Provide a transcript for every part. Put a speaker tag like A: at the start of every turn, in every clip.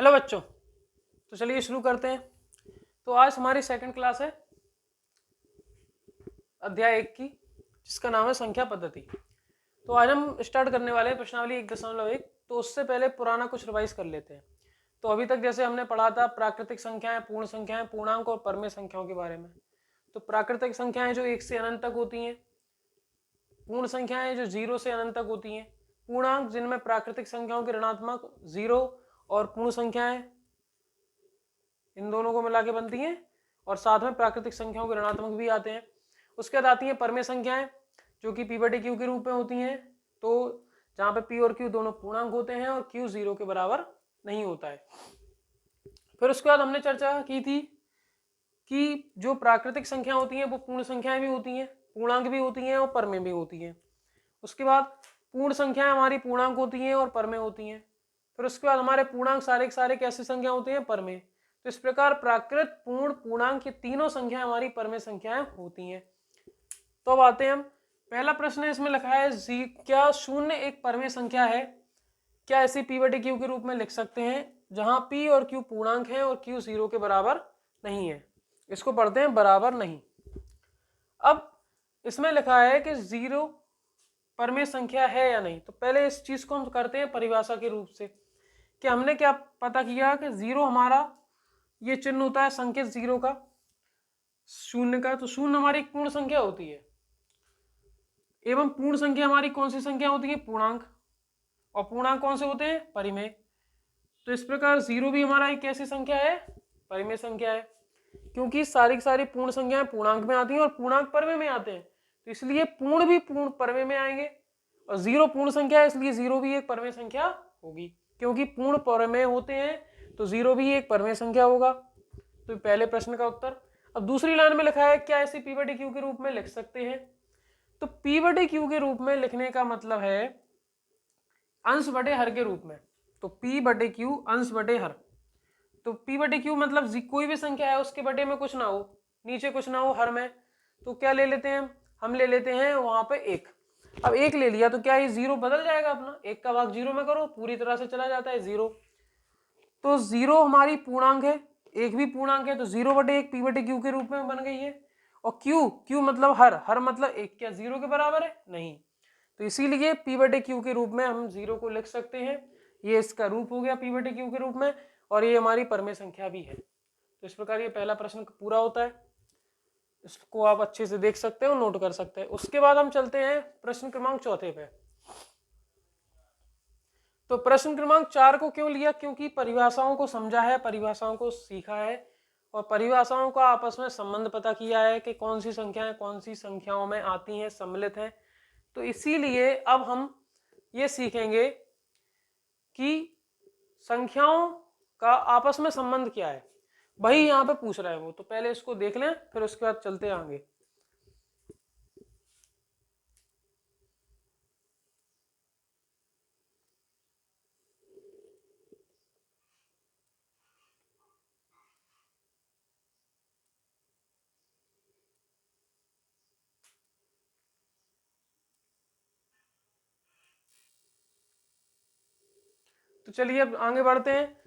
A: Hello बच्चों, तो चलिए शुरू करते हैं। तो आज हमारी सेकंड क्लास है अध्याय 1 की, जिसका नाम है संख्या पद्धति। तो आज हम स्टार्ट करने वाले हैं प्रश्नावली 1.1। तो उससे पहले पुराना कुछ रिवाइज कर लेते हैं। तो अभी तक जैसे हमने पढ़ा था प्राकृतिक संख्याएं, पूर्ण संख्याएं, पूर्णांक और परमेय संख्याओं के बारे में। तो प्राकृतिक संख्याएं जो 1 से अनंत तक होती हैं, पूर्ण संख्याएं जो 0 से अनंत तक होती हैं, पूर्णांक जिनमें प्राकृतिक संख्याओं के ऋणात्मक 0 और पूर्ण संख्याएं इन दोनों को मिला के बनती हैं, और साथ में प्राकृतिक संख्याओं के ऋणात्मक भी आते हैं। उसके बाद आती हैं परमेय संख्याएं जो कि p/q के रूप में होती हैं। तो जहां पे p और q दोनों पूर्णांक होते हैं और q 0 के बराबर नहीं होता है। फिर उसके बाद हमने चर्चा की थी कि जो प्राकृतिक संख्या होती हैं वो पूर्ण संख्याएं भी होती हैं, पूर्णांक भी होती हैं और परमेय भी होती हैं। उसके बाद पूर्ण संख्याएं हमारी पूर्णांक होती हैं और परमेय होती हैं। फिर उसके बाद हमारे पूर्णांक सारे के सारे कैसी संख्या होते हैं? परमेय। तो इस प्रकार प्राकृत, पूर्ण, पूर्णांक ये तीनों संख्याएं हमारी परमेय संख्याएं होती हैं। तो अब आते हैं हम, पहला प्रश्न है, इसमें लिखा है क्या शून्य एक परमेय संख्या है? क्या इसे p/q के रूप में लिख सकते हैं जहां p और q पूर्णांक हैं और q 0 के बराबर नहीं है? इसको पढ़ते हैं बराबर नहीं। अब इसमें लिखा है कि 0 परमेय संख्या है या नहीं। तो पहले इस चीज को हम करते हैं परिभाषा के रूप से कि हमने क्या पता किया कि 0 हमारा ये चिन्ह होता है संकेत 0 का, शून्य का। तो शून्य हमारी एक पूर्ण संख्या होती है, एवं पूर्ण संख्या हमारी कौन सी संख्या होती है? पूर्णांक। और पूर्णांक कौन से होते हैं? परिमेय। तो इस प्रकार 0 भी हमारा एक कैसी संख्या है? परिमेय संख्या है, क्योंकि सारी की सारी पूर्ण संख्याएं पूर्णांक में आती हैं और पूर्णांक परमेय में आते हैं। तो इसलिए पूर्ण भी पूर्ण परमेय में आएंगे, और 0 पूर्ण संख्या है इसलिए 0 भी एक परमेय संख्या होगी। क्योंकि पूर्ण परमेय होते हैं तो 0 भी एक परमेय संख्या होगा। तो पहले प्रश्न का उत्तर। अब दूसरी लाइन में लिखा है क्या इसे p/q के रूप में लिख सकते हैं? तो p/q के रूप में लिखने का मतलब है अंश बटे हर के रूप में। तो p/q अंश बटे हर। तो p/q मतलब कोई भी संख्या है उसके बटे में कुछ ना हो, नीचे कुछ ना हो, हर में। तो क्या ले लेते हैं हम ले लेते हैं वहां पे 1। अब 1 ले लिया तो क्या ये 0 बदल जाएगा अपना? 1 का भाग 0 में करो, पूरी तरह से चला जाता है 0। तो 0 हमारी पूर्णांक है, 1 भी पूर्णांक है, तो 0/1 p/q के रूप में बन गई है। और q मतलब हर मतलब 1, क्या 0 के बराबर है? नहीं। तो इसीलिए p/q के रूप में हम 0 को लिख सकते हैं। ये इसका रूप हो गया p/q के रूप में, और ये हमारी परमेय संख्या भी है। तो इस प्रकार ये पहला प्रश्न पूरा होता है। इसको आप अच्छे से देख सकते हो, नोट कर सकते हैं। उसके बाद हम चलते हैं प्रश्न क्रमांक 4 पे। तो प्रश्न क्रमांक 4 को क्यों लिया? क्योंकि परिभाषाओं को समझा है, परिभाषाओं को सीखा है, और परिभाषाओं का आपस में संबंध पता किया है कि कौन सी संख्याएं कौन सी संख्याओं में आती हैं, सम्मिलित हैं। तो इसीलिए अब हम ये सीखेंगे कि संख्याओं का आपस में संबंध क्या है। वही यहाँ पे पूछ रहे हैं वो, तो पहले इसको देख लें, फिर उसके बाद चलते हैं आगे। तो चलिए अब आगे बढ़ते हैं।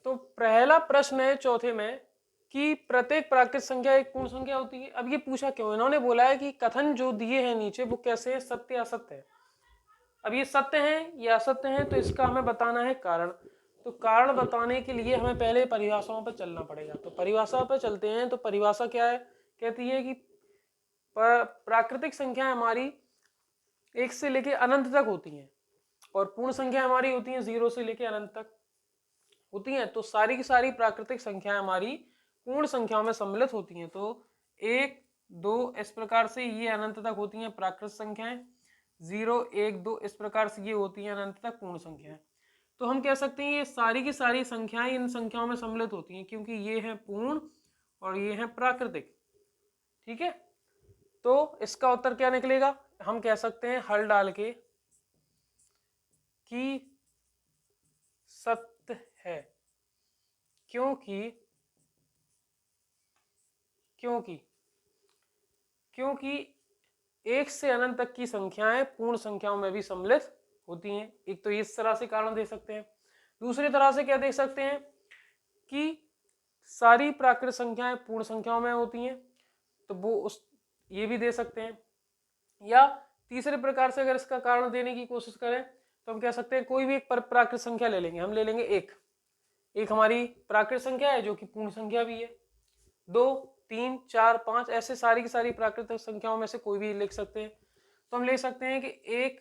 A: तो पहला प्रश्न है चौथे में कि प्रत्येक प्राकृत संख्या एक पूर्ण संख्या होती है। अब ये पूछा क्यों? इन्होंने बोला है कि कथन जो दिए हैं नीचे वो कैसे है, सत्य या असत्य है। अब ये सत्य हैं या असत्य हैं, तो इसका हमें बताना है कारण। तो कारण बताने के लिए हमें पहले परिभाषाओं पर चलना पड़ेगा। तो परिभाषा पर चलते हैं। तो परिभाषा क्या है? कहती है कि प्राकृतिक संख्या हमारी 1 से लेकर अनंत तक होती हैं, और पूर्ण संख्या हमारी होती है 0 से लेकर अनंत तक होती हैं। तो सारी की सारी प्राकृतिक संख्याएं हमारी पूर्ण संख्याओं में सम्मिलित होती हैं। तो 1, 2 इस प्रकार से ये अनंत तक होती हैं प्राकृतिक संख्याएं, 0, 1, 2 इस प्रकार से ये होती हैं अनंत तक पूर्ण संख्याएं। तो हम कह सकते हैं ये सारी की सारी संख्याएं इन संख्याओं में सम्मिलित होती हैं, क्योंकि ये है पूर्ण और ये है प्राकृतिक। ठीक है, तो इसका उत्तर क्या निकलेगा? हम कह सकते हैं हल डाल के कि सत्य है, क्योंकि क्योंकि क्योंकि 1 से अनंत तक की संख्याएं पूर्ण संख्याओं में भी सम्मिलित होती हैं। एक तो इस तरह से कारण दे सकते हैं। दूसरी तरह से क्या दे सकते हैं कि सारी प्राकृत संख्याएं पूर्ण संख्याओं में होती हैं, तो वो ये भी दे सकते हैं। या तीसरे प्रकार से अगर इसका कारण देने की कोशिश करें तो हम कह सकते हैं कोई भी एक प्राकृत संख्या ले लेंगे, हम ले लेंगे एक हमारी प्राकृत संख्या है जो कि पूर्ण संख्या भी है, 2, 3, 4, 5 ऐसे सारी की सारी प्राकृतिक संख्याओं में से कोई भी लिख सकते हैं। तो हम ले सकते हैं कि एक,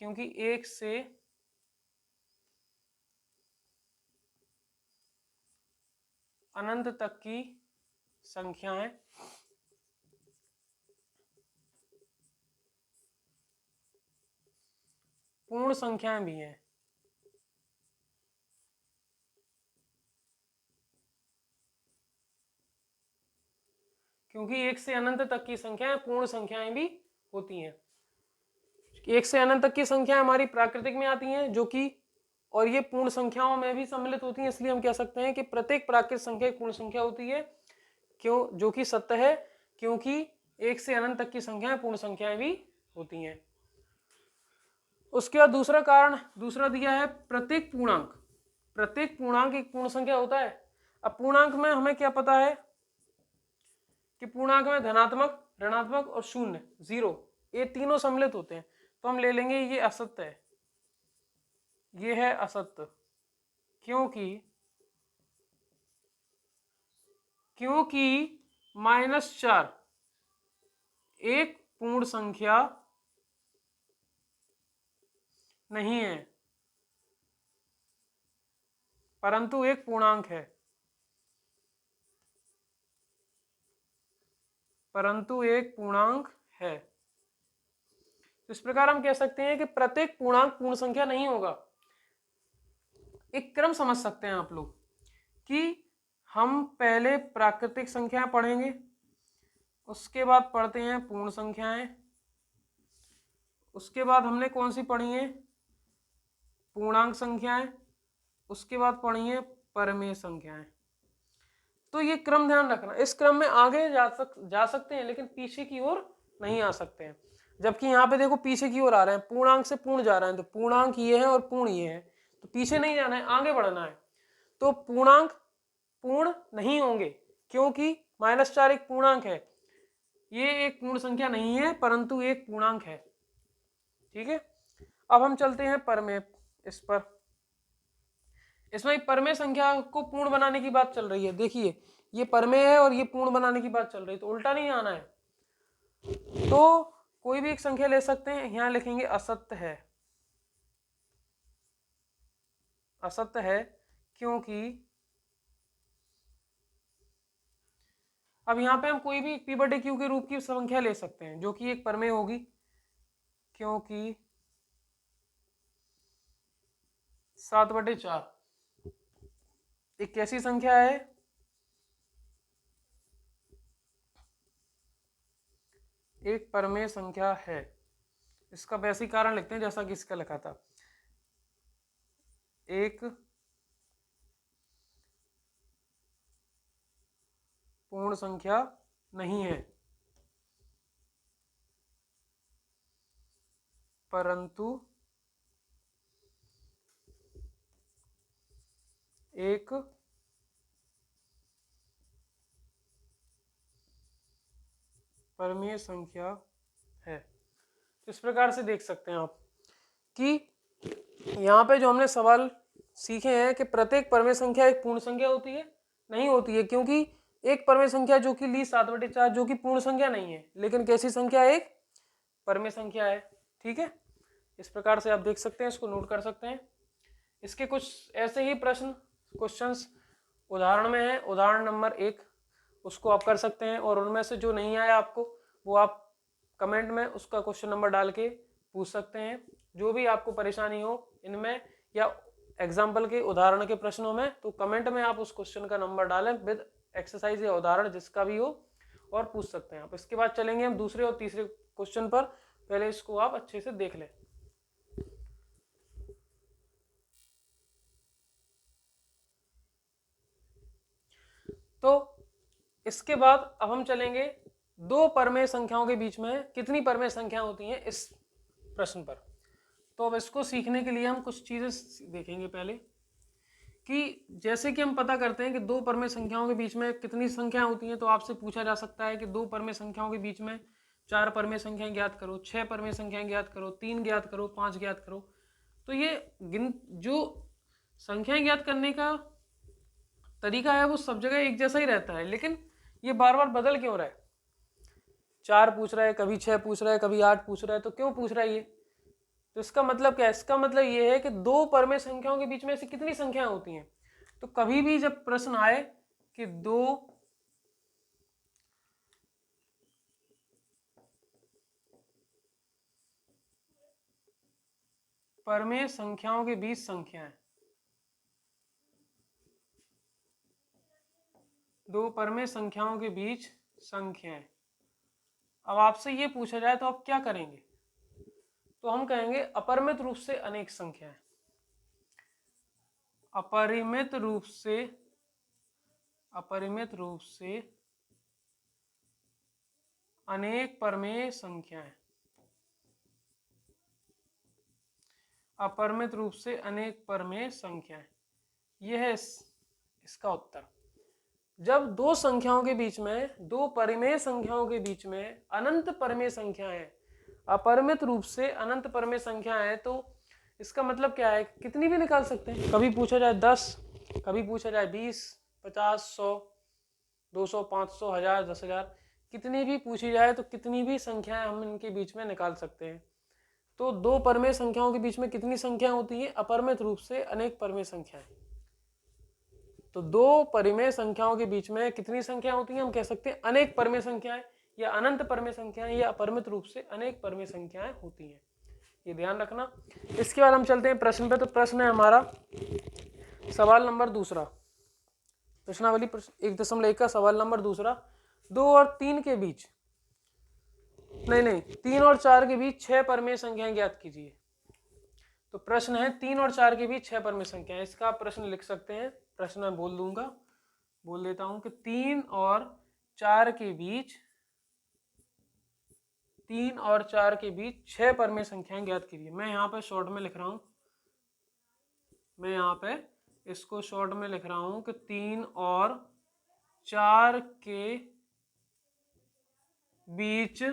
A: क्योंकि एक से अनंत तक की संख्याएं पूर्ण संख्याएं भी हैं। क्योंकि एक से अनंत तक की संख्याएं पूर्ण संख्याएं भी होती हैं। एक से अनंत तक की संख्याएं हमारी प्राकृतिक में आती हैं जो कि, और ये पूर्ण संख्याओं में भी सम्मिलित होती हैं, इसलिए हम कह सकते हैं कि प्रत्येक प्राकृतिक संख्या एक पूर्ण संख्या होती है, क्यों, जो कि सत्य है, क्योंकि एक से अनंत तक की संख्याएं पूर्ण संख्याएं भी होती हैं। उसके बाद दूसरा कारण दूसरा दिया है प्रत्येक पूर्णांक एक पूर्ण संख्या होता है। अब पूर्णांक में हमें क्या पता है कि पूर्णांक में धनात्मक, ऋणात्मक और शून्य, 0, ये तीनों सम्मिलित होते हैं। तो हम ले लेंगे ये असत्य है, ये है असत्य, क्योंकि -4 एक पूर्ण संख्या नहीं है, परंतु एक पूर्णांक है, इस प्रकार हम कह सकते हैं कि प्रत्येक पूर्णांक पूर्ण संख्या नहीं होगा। एक क्रम समझ सकते हैं आप लोग कि हम पहले प्राकृतिक संख्याएं पढ़ेंगे, उसके बाद पढ़ते हैं पूर्ण संख्याएं, उसके बाद हमने कौन सी पढ़ी है, पूर्णांक संख्याएं, उसके बाद पढ़ी है परमेय संख्याएं। तो ये क्रम ध्यान रखना, इस क्रम में आगे जा सकते हैं लेकिन पीछे की ओर नहीं आ सकते हैं। जबकि यहाँ पे देखो पीछे की ओर आ रहे हैं, पूर्णांक से पूर्ण जा रहे हैं, तो पूर्णांक ये है और पूर्ण ये है, तो पीछे नहीं जाना है, आगे बढ़ना है। तो पूर्णांक पूर्ण नहीं होंगे क्योंकि -4 एक पूर्णांक है, ये एक पूर्ण संख्या नहीं है परंतु एक पूर्णांक है। ठीक है, अब हम चलते हैं परमेय, इस पर, इसमें परमेय संख्या को पूर्ण बनाने की बात चल रही है। देखिए ये परमेय है और ये पूर्ण बनाने की बात चल रही है, तो उल्टा नहीं आना है। तो कोई भी एक संख्या ले सकते हैं, यहां लिखेंगे असत्य है, क्योंकि अब यहां पे हम कोई भी P/Q के रूप की संख्या ले सकते हैं जो कि एक परमेय होगी, क्योंकि 7/4 एक कैसी संख्या है, एक परमेय संख्या है। इसका वैसे ही कारण लिखते हैं जैसा कि इसका लिखा था, एक पूर्ण संख्या नहीं है परंतु एक परमेय संख्या है। इस प्रकार से देख सकते हैं आप कि यहाँ पे जो हमने सवाल सीखे हैं कि प्रत्येक परमेय संख्या एक पूर्ण संख्या होती है, नहीं होती है, क्योंकि एक परमेय संख्या जो कि ली 7/4 जो कि पूर्ण संख्या नहीं है, लेकिन कैसी संख्या, एक परमेय संख्या है। ठीक है, इस प्रकार से आप देख सकते हैं, इसको नोट कर सकते हैं। इसके कुछ ऐसे ही क्वेश्चंस उदाहरण में है, उदाहरण नंबर 1 उसको आप कर सकते हैं, और उनमें से जो नहीं आया आपको वो आप कमेंट में उसका क्वेश्चन नंबर डाल के पूछ सकते हैं। जो भी आपको परेशानी हो इनमें या एग्जाम्पल के उदाहरण के प्रश्नों में, तो कमेंट में आप उस क्वेश्चन का नंबर डालें विद एक्सरसाइज या उदाहरण जिसका भी हो, और पूछ सकते हैं आप। इसके बाद चलेंगे हम दूसरे और तीसरे क्वेश्चन पर, पहले इसको आप अच्छे से देख लें। तो इसके बाद अब हम चलेंगे दो परमेय संख्याओं के बीच में कितनी परमेय संख्या होती हैं इस प्रश्न पर। तो अब इसको सीखने के लिए हम कुछ चीजें देखेंगे पहले कि जैसे कि हम पता करते हैं कि दो परमेय संख्याओं के बीच में कितनी संख्याएं होती हैं, तो आपसे पूछा जा सकता है कि दो परमेय संख्याओं के बीच में 4 परमेय संख्याएं ज्ञात करो, 6 परमेय संख्याएं ज्ञात करो, 3 ज्ञात करो, 5 ज्ञात करो। तो ये जो संख्याएं ज्ञात करने का तरीका है वो सब जगह एक जैसा ही रहता है, लेकिन ये बार बार बदल क्यों रहा है? 4 पूछ रहा है, कभी 6 पूछ रहा है, कभी 8 पूछ रहा है, तो क्यों पूछ रहा है ये? तो इसका मतलब क्या है? इसका मतलब ये है कि दो परमेय संख्याओं के बीच में ऐसी कितनी संख्याएं होती हैं। तो कभी भी जब प्रश्न आए कि दो परमेय संख्याओं के बीच संख्याएं, दो परमेय संख्याओं के बीच संख्याएं, अब आपसे ये पूछा जाए तो आप क्या करेंगे? तो हम कहेंगे अपरिमित रूप से अनेक संख्याएं, अपरिमित रूप से अनेक परमेय संख्याएं, अपरिमित रूप से अनेक परमेय संख्याएं, यह है इसका उत्तर। जब दो संख्याओं के बीच में, दो परिमेय संख्याओं के बीच में अनंत परमेय संख्याएं, अपरिमित रूप से अनंत परमेय संख्याएं हैं, तो इसका मतलब क्या है? कितनी भी निकाल सकते हैं। कभी पूछा जाए 10, कभी पूछा जाए 20, 50, 100, 200, 500, 1000, 10,000, कितनी भी पूछी जाए तो कितनी भी संख्याएं हम इनके बीच में निकाल सकते हैं। तो दो परमेय संख्याओं के बीच में कितनी संख्या होती है? अपरिमित रूप से अनेक परमेय संख्याएं। तो दो परिमेय संख्याओं के बीच में कितनी संख्या होती है? हम कह सकते हैं अनेक परमेय संख्याएं, या अनंत परमेय संख्याएं, या अपरिमित रूप से अनेक परमेय संख्याएं होती हैं। ये ध्यान रखना। इसके बाद हम चलते हैं प्रश्न पे। तो प्रश्न है हमारा सवाल नंबर दूसरा, प्रश्नावली 1.1 का सवाल नंबर दूसरा। 2 और 3 के बीच, नहीं 3 और 4 के बीच 6 परमेय संख्याएं ज्ञात कीजिए। तो प्रश्न है 3 और 4 के बीच 6 परमेय संख्याएं। इसका प्रश्न लिख सकते हैं, प्रश्न मैं बोल देता हूं कि 3 और 4 के बीच 6 परमेय संख्याएं ज्ञात कीजिए। मैं यहाँ पे शॉर्ट में लिख रहा हूं, मैं यहाँ पे इसको शॉर्ट में लिख रहा हूं कि 3 और 4 के बीच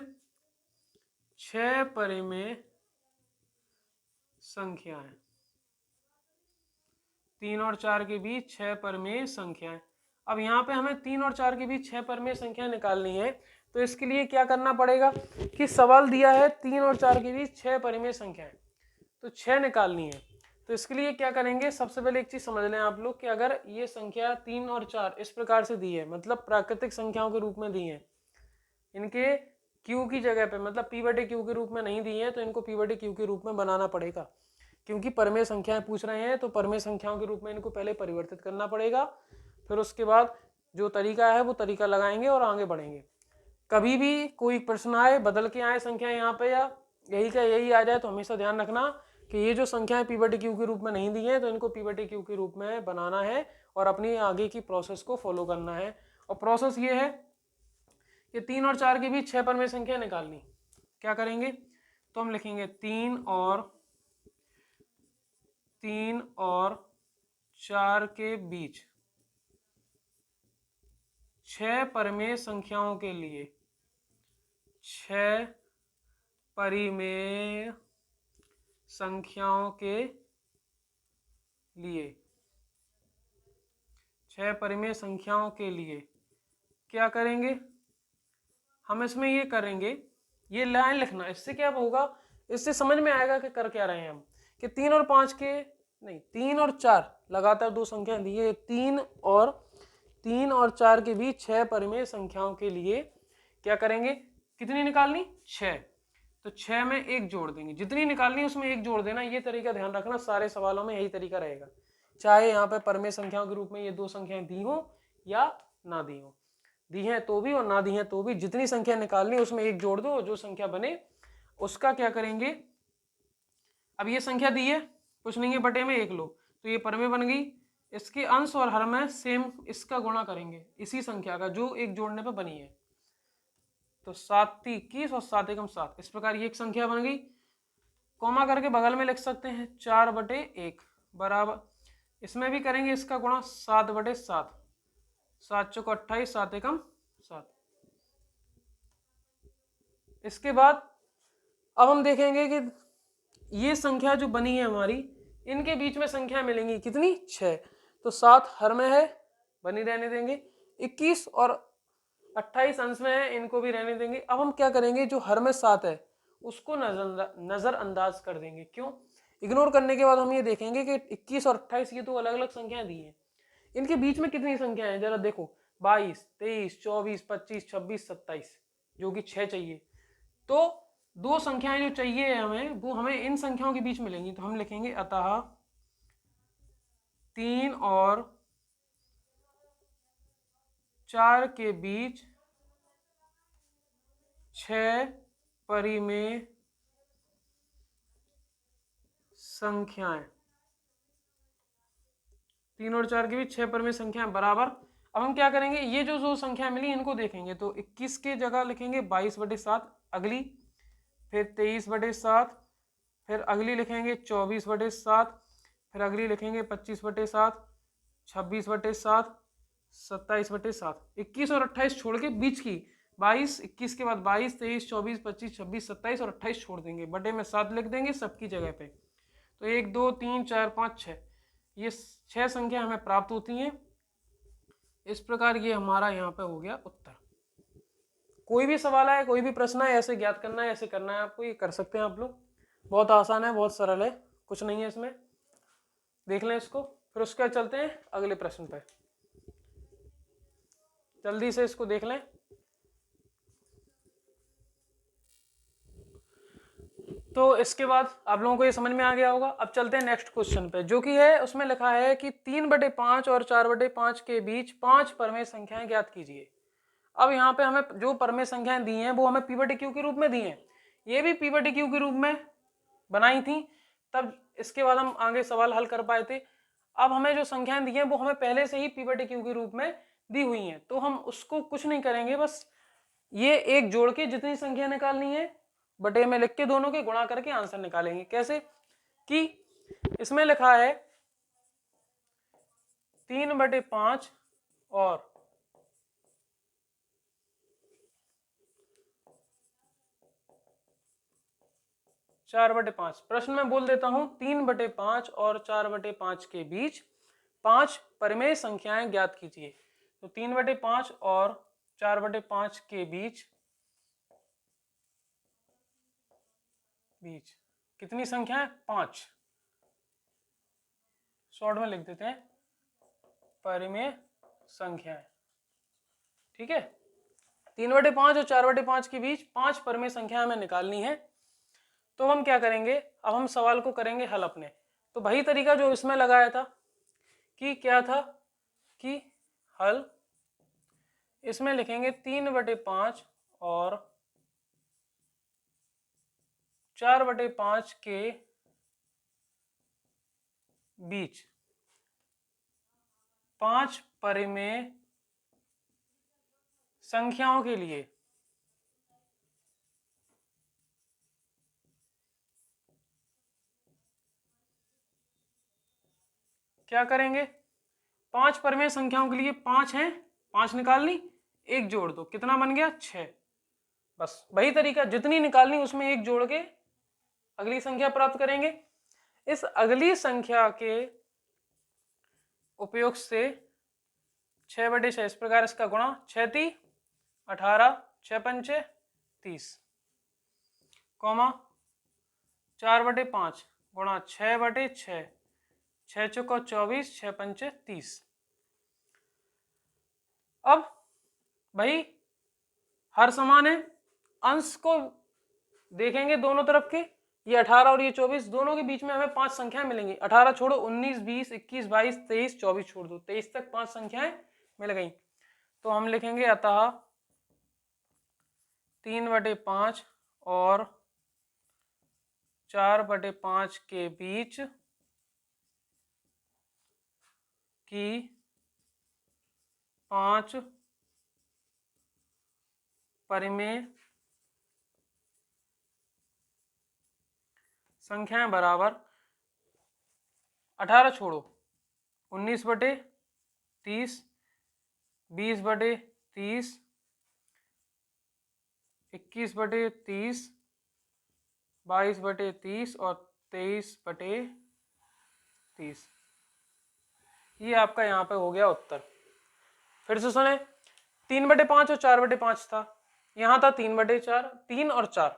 A: 6 परिमेय संख्याएं, 3 और 4 के बीच 6 परमेय संख्याएं। अब यहाँ पे हमें 3 और 4 के बीच 6 परमेय संख्याएं निकालनी है। तो इसके लिए क्या करना पड़ेगा कि सवाल दिया है 3 और 4 के बीच 6 परमेय संख्याएं, तो 6 निकालनी है। तो इसके लिए क्या करेंगे? सबसे पहले एक चीज समझ लें आप लोग कि अगर ये संख्या 3 और 4 इस प्रकार से दी है, मतलब प्राकृतिक संख्याओं के रूप में दी है, इनके क्यू की जगह पे, मतलब p/q के रूप में नहीं दी है, तो इनको p/q के रूप में बनाना पड़ेगा। क्योंकि परमेय संख्याएं पूछ रहे हैं तो परमेय संख्याओं के रूप में इनको पहले परिवर्तित करना पड़ेगा, फिर उसके बाद जो तरीका है वो तरीका लगाएंगे और आगे बढ़ेंगे। कभी भी कोई प्रश्न आए, बदल के आए संख्या यहाँ पे, या यही का यही आ जाए, तो हमेशा ध्यान रखना कि ये जो संख्याएं p/q के रूप में नहीं दी है, तो इनको p/q के रूप में बनाना है और अपनी आगे की प्रोसेस को फॉलो करना है। और प्रोसेस ये है कि 3 और 4 के बीच 6 परमेय संख्या निकालनी। क्या करेंगे? तो हम लिखेंगे 3 और 4 के बीच 6 परमेय संख्याओं के लिए 6 परिमेय संख्याओं के लिए 6 परिमेय संख्याओं के लिए क्या करेंगे? हम इसमें ये करेंगे, ये लाइन लिखना। इससे क्या होगा? इससे समझ में आएगा कि कर क्या रहे हैं हम, कि 3 और 5 के नहीं 3 और 4 लगातार दो संख्या दी है। 3 और 4 के बीच 6 परिमेय संख्याओं के लिए क्या करेंगे? कितनी निकालनी? 6। तो 6 में 1 जोड़ देंगे, जितनी निकालनी उसमें 1 जोड़ देना। ये तरीका ध्यान रखना, सारे सवालों में यही तरीका रहेगा, चाहे यहाँ पे परमेय संख्याओं के रूप में ये दो संख्याएं दी हो या ना दी हो। दी हैं तो भी और ना दी हैं तो भी जितनी संख्या निकालनी उसमें 1 जोड़ दो, जो संख्या बने उसका क्या करेंगे? अब ये संख्या दी है, कुछ नहीं है, बटे में 1 लो, तो ये परमेय बन गई। इसके अंश और हर में सेम इसका गुणा करेंगे, इसी संख्या का जो 1 जोड़ने पर बनी है। तो 7 21 और 7 एकम 7, इस प्रकार ये एक संख्या बन गई। कॉमा करके बगल में लिख सकते हैं 4/1 बराबर, इसमें भी करेंगे इसका गुणा 7/7, 7 चौको 28, 7 एकम 7। इसके बाद अब हम देखेंगे कि ये संख्या जो बनी है हमारी, इनके बीच में संख्या मिलेंगी कितनी, 6। तो 7 हर में है, बनी रहने देंगे। 21 और 28 अंश में है, इनको भी रहने देंगे। अब हम क्या करेंगे, जो हर में 7 है उसको नजरअंदाज कर देंगे। क्यों? इग्नोर करने के बाद हम ये देखेंगे कि 21 और 28 ये तो अलग अलग संख्याएं दी हैं, इनके बीच में कितनी संख्याएं हैं जरा देखो, 22, 23, 24, 25, 26, 27, जो कि 6 चाहिए। तो दो संख्याएं जो चाहिए हमें, वो हमें इन संख्याओं के बीच मिलेंगी। तो हम लिखेंगे अतः 3 और 4 के बीच 6 परिमेय संख्याएं, 3 और 4 के बीच 6 परिमेय संख्याएं बराबर। अब हम क्या करेंगे, ये जो संख्या मिली इनको देखेंगे। तो 21 के जगह लिखेंगे 22/7, अगली, फिर 23/7, फिर अगली लिखेंगे 24/7, फिर अगली लिखेंगे 25/7, 26/7, 27/7। 21 और 28 छोड़ के बीच की 22, 21 के बाद 22, 23, 24, 25, 26, 27 और 28 छोड़ देंगे, बटे में 7 लिख देंगे सबकी जगह पे। तो 1, 2, 3, 4, 5, 6, ये 6 संख्या हमें प्राप्त होती हैं। इस प्रकार ये हमारा यहाँ पे हो गया उत्तर। कोई भी सवाल है, कोई भी प्रश्न है, ऐसे ज्ञात करना है, ऐसे करना है आपको, ये कर सकते हैं आप लोग। बहुत आसान है, बहुत सरल है, कुछ नहीं है इसमें। देख लें इसको, फिर उसके बाद चलते हैं अगले प्रश्न पे। जल्दी से इसको देख लें। तो इसके बाद आप लोगों को ये समझ में आ गया होगा। अब चलते हैं नेक्स्ट क्वेश्चन पे, जो कि है उसमें लिखा है कि 3/5 और 4/5 के बीच 5 परमेय संख्याएं ज्ञात कीजिए। अब यहाँ पे हमें जो परमेय संख्याएं दी हैं वो हमें P/Q के रूप में दी हैं, ये भी P/Q के रूप में बनाई थी, तब इसके बाद हम आगे सवाल हल कर पाए थे। अब हमें जो संख्याएं दी हैं वो हमें पहले से ही P/Q के रूप में दी हुई हैं, तो हम उसको कुछ नहीं करेंगे, बस ये एक जोड़ के जितनी संख्या निकालनी है बटे में लिख के दोनों के गुणा करके आंसर निकालेंगे। कैसे कि इसमें लिखा है 3/5 और 4/5। प्रश्न में बोल देता हूं 3/5 और 4/5 के बीच 5 परिमेय संख्याएं ज्ञात कीजिए। तो 3/5 और 4/5 के बीच कितनी संख्या है, 5। शॉर्ट में लिख देते हैं परिमेय संख्याएं। ठीक है, 3/5 और 4/5 के बीच 5 परिमेय संख्या हमें निकालनी है। तो हम क्या करेंगे, अब हम सवाल को करेंगे हल अपने। तो वही तरीका जो इसमें लगाया था, कि क्या था कि हल, इसमें लिखेंगे 3/5 और 4/5 के बीच 5 परिमेय संख्याओं के लिए क्या करेंगे, 5 परिमेय संख्याओं के लिए 5 हैं, 5 निकालनी, एक जोड़ दो, कितना बन गया, 6। बस वही तरीका, जितनी निकालनी उसमें एक जोड़ के अगली संख्या प्राप्त करेंगे। इस अगली संख्या के उपयोग से 6/6, इस प्रकार इसका गुणा, 6×3 18, 6×5 30, कौमा 4/5 गुणा 6/6, 6×4 24, 6×5 30। अब भाई हर समान है, अंश को देखेंगे दोनों तरफ के, ये 18 और ये 24, दोनों के बीच में हमें 5 संख्याएं मिलेंगी। 18 छोड़ो, 19, 20, 21, 22, 23, 24 छोड़ दो, 23 तक 5 संख्याएं मिल गई। तो हम लिखेंगे अतः 3/5 और 4/5 के बीच की 5 परिमेय संख्याएं बराबर, 18 छोड़ो, 19/30, 20/30, 21/30, 22/30 और 23/30। ये आपका यहाँ पे हो गया उत्तर। फिर से सुने, 3/5 और 4/5 था, यहाँ था 3/4, 3 और 4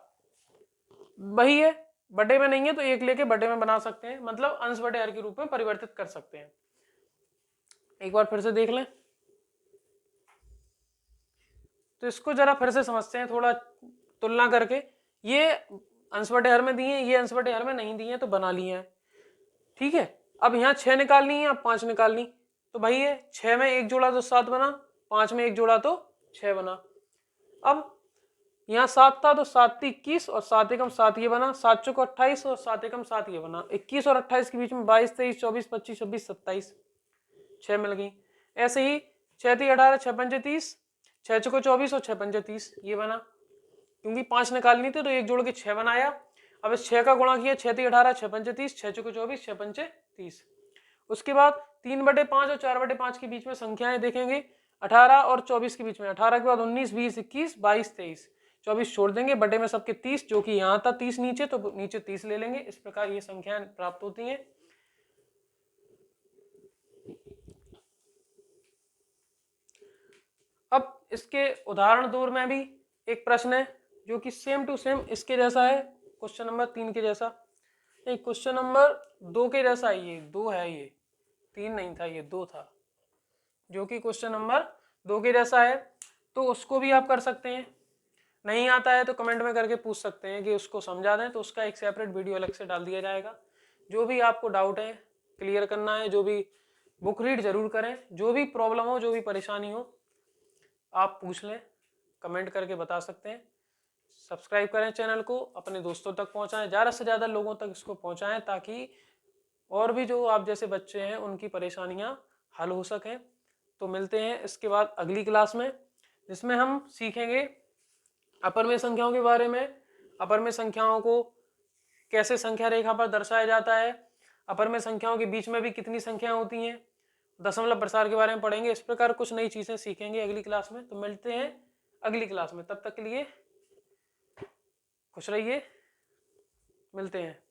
A: वही है, बटे में नहीं है तो एक लेके बटे में बना सकते हैं, मतलब अंश बटे हर के रूप में परिवर्तित कर सकते हैं। एक बार फिर से देख लें, तो इसको जरा फिर से समझते हैं थोड़ा तुलना करके। ये अंश बटे हर में दिए हैं, ये अंश बटे हर में नहीं दिए हैं, तो बना लिए हैं, ठीक है। अब यहाँ 6 निकालनी है, अब 5 निकालनी, तो भाई ये 6 में 1 जोड़ा तो 7 बना, 5 में 1 जोड़ा तो 6 बना। अब यहाँ 7 था तो 7 × 21 और 7 × 7 ये बना, 7 × 28 और 7 × 7 ये बना, 21 और 28 के बीच में 22, 23, 24, 25, 26, 27 6 मिल गई। ऐसे ही 6 × 18, 6 × 5 = 30, 6 × 24 और 6 × 5 = 30 ये बना, क्योंकि 5 निकालनी थी तो एक जोड़ के 6 बनाया। अब इस 6 का गुणा किया, 6 × 18, 6 × 5 = 30, 6 × 24, 6 × 5 = 30। उसके बाद 3/5 और 4/5 के बीच में संख्याएं देखेंगे, 18 और 24 के बीच में, 18 के बाद 19, 20, 21, 22, 23, 24 छोड़ देंगे, बटे में सबके 30, जो कि यहाँ था 30 नीचे, तो नीचे 30 ले लेंगे। इस प्रकार ये संख्याएं प्राप्त होती हैं। अब इसके उदाहरण 2 में भी एक प्रश्न है जो कि सेम टू सेम इसके जैसा है, क्वेश्चन नंबर 3 के जैसा नहीं, क्वेश्चन नंबर 2 के जैसा है। ये 2 है, ये 3 नहीं था, ये 2 था, जो कि क्वेश्चन नंबर 2 के जैसा है। तो उसको भी आप कर सकते हैं, नहीं आता है तो कमेंट में करके पूछ सकते हैं कि उसको समझा दें, तो उसका एक सेपरेट वीडियो अलग से डाल दिया जाएगा। जो भी आपको डाउट है क्लियर करना है, जो भी बुक रीड जरूर करें, जो भी प्रॉब्लम हो, जो भी परेशानी हो आप पूछ लें, कमेंट करके बता सकते हैं। सब्सक्राइब करें चैनल को, अपने दोस्तों तक पहुंचाएं, ज़्यादा से ज़्यादा लोगों तक इसको पहुंचाएं, ताकि और भी जो आप जैसे बच्चे हैं उनकी परेशानियां हल हो सकें। तो मिलते हैं इसके बाद अगली क्लास में, जिसमें हम सीखेंगे अपर में संख्याओं के बारे में, अपर में संख्याओं को कैसे संख्या रेखा पर दर्शाया जाता है, अपर में संख्याओं के बीच में भी कितनी संख्याएं होती हैं, दशमलव प्रसार के बारे में पढ़ेंगे। इस प्रकार कुछ नई चीजें सीखेंगे अगली क्लास में। तो मिलते हैं अगली क्लास में, तब तक के लिए खुश रहिए, मिलते हैं।